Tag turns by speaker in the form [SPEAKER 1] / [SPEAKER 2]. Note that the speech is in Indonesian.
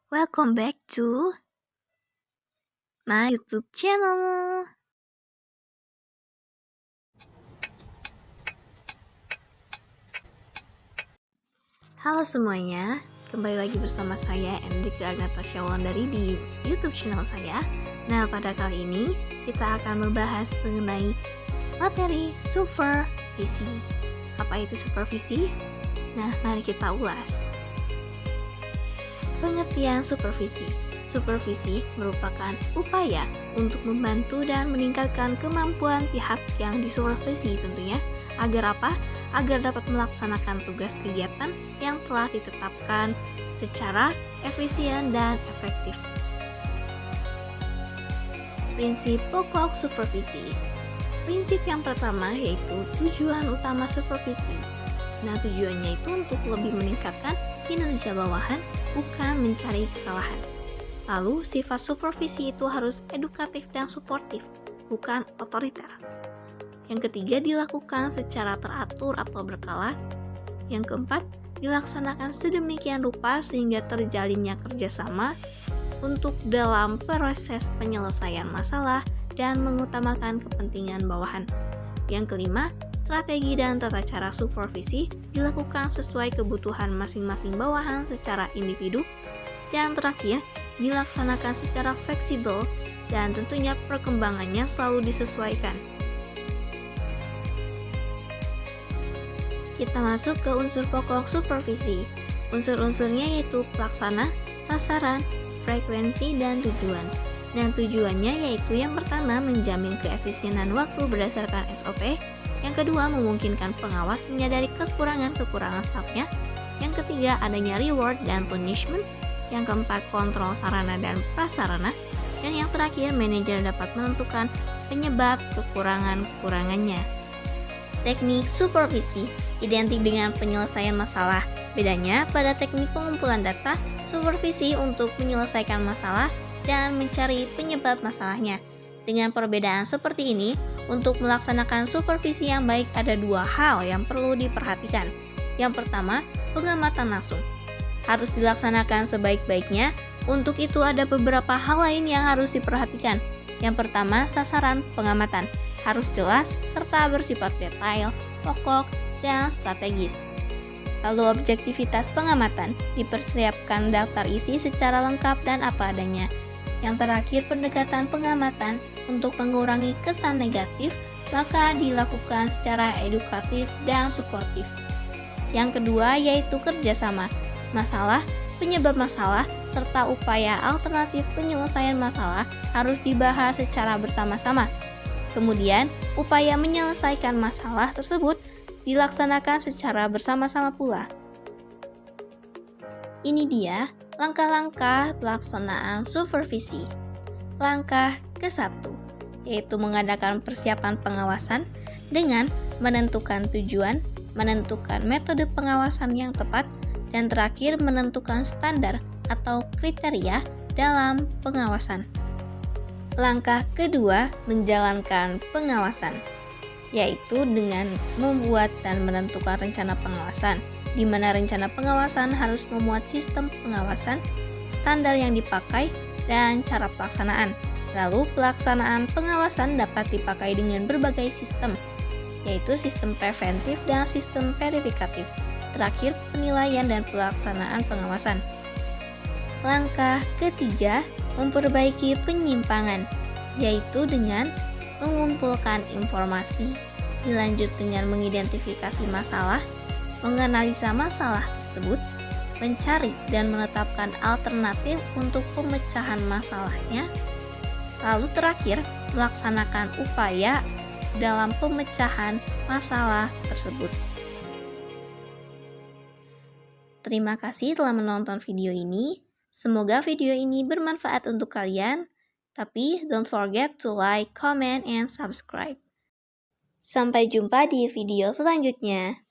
[SPEAKER 1] Welcome back to my YouTube channel. Halo semuanya, kembali lagi bersama saya Endrika Agnata Syawandari di YouTube channel saya. Nah, pada kali ini kita akan membahas mengenai materi supervisi. Apa itu supervisi? Nah, mari kita ulas. Pengertian supervisi. Supervisi merupakan upaya untuk membantu dan meningkatkan kemampuan pihak yang disupervisi tentunya. Agar apa? Agar dapat melaksanakan tugas kegiatan yang telah ditetapkan secara efisien dan efektif. Prinsip pokok supervisi. Prinsip yang pertama yaitu tujuan utama supervisi. Nah, tujuannya itu untuk lebih meningkatkan kinerja bawahan, bukan mencari kesalahan. Lalu, sifat supervisi itu harus edukatif dan suportif, bukan otoriter. Yang ketiga, dilakukan secara teratur atau berkala. Yang keempat, dilaksanakan sedemikian rupa sehingga terjalinnya kerjasama untuk dalam proses penyelesaian masalah dan mengutamakan kepentingan bawahan. Yang kelima, strategi dan tata cara supervisi dilakukan sesuai kebutuhan masing-masing bawahan secara individu. Dan terakhir, dilaksanakan secara fleksibel dan tentunya perkembangannya selalu disesuaikan. Kita masuk ke unsur pokok supervisi. Unsur-unsurnya yaitu pelaksana, sasaran, frekuensi, dan tujuan. Dan tujuannya yaitu yang pertama menjamin keefisienan waktu berdasarkan SOP. Yang kedua, memungkinkan pengawas menyadari kekurangan-kekurangan stafnya. Yang ketiga, adanya reward dan punishment. Yang keempat, kontrol sarana dan prasarana. Dan yang terakhir, manajer dapat menentukan penyebab kekurangan-kekurangannya. Teknik supervisi identik dengan penyelesaian masalah. Bedanya pada teknik pengumpulan data, supervisi untuk menyelesaikan masalah dan mencari penyebab masalahnya. Dengan perbedaan seperti ini, untuk melaksanakan supervisi yang baik ada dua hal yang perlu diperhatikan. Yang pertama, pengamatan langsung. Harus dilaksanakan sebaik-baiknya, untuk itu ada beberapa hal lain yang harus diperhatikan. Yang pertama, sasaran pengamatan. Harus jelas serta bersifat detail, pokok, dan strategis. Lalu objektivitas pengamatan, dipersiapkan daftar isi secara lengkap dan apa adanya. Yang terakhir, pendekatan pengamatan untuk mengurangi kesan negatif, maka dilakukan secara edukatif dan suportif. Yang kedua yaitu kerjasama, masalah, penyebab masalah, serta upaya alternatif penyelesaian masalah harus dibahas secara bersama-sama. Kemudian, upaya menyelesaikan masalah tersebut dilaksanakan secara bersama-sama pula. Ini dia langkah-langkah pelaksanaan supervisi. Langkah ke-1, yaitu mengadakan persiapan pengawasan dengan menentukan tujuan, menentukan metode pengawasan yang tepat, dan terakhir menentukan standar atau kriteria dalam pengawasan. Langkah kedua, menjalankan pengawasan, yaitu dengan membuat dan menentukan rencana pengawasan, di mana rencana pengawasan harus memuat sistem pengawasan, standar yang dipakai, dan cara pelaksanaan. Lalu pelaksanaan pengawasan dapat dipakai dengan berbagai sistem, yaitu sistem preventif dan sistem verifikatif. Terakhir, penilaian dan pelaksanaan pengawasan. Langkah ketiga, memperbaiki penyimpangan, yaitu dengan mengumpulkan informasi, dilanjut dengan mengidentifikasi masalah, menganalisa masalah tersebut, mencari dan menetapkan alternatif untuk pemecahan masalahnya, lalu terakhir, melaksanakan upaya dalam pemecahan masalah tersebut. Terima kasih telah menonton video ini. Semoga video ini bermanfaat untuk kalian. Tapi don't forget to like, comment, and subscribe. Sampai jumpa di video selanjutnya.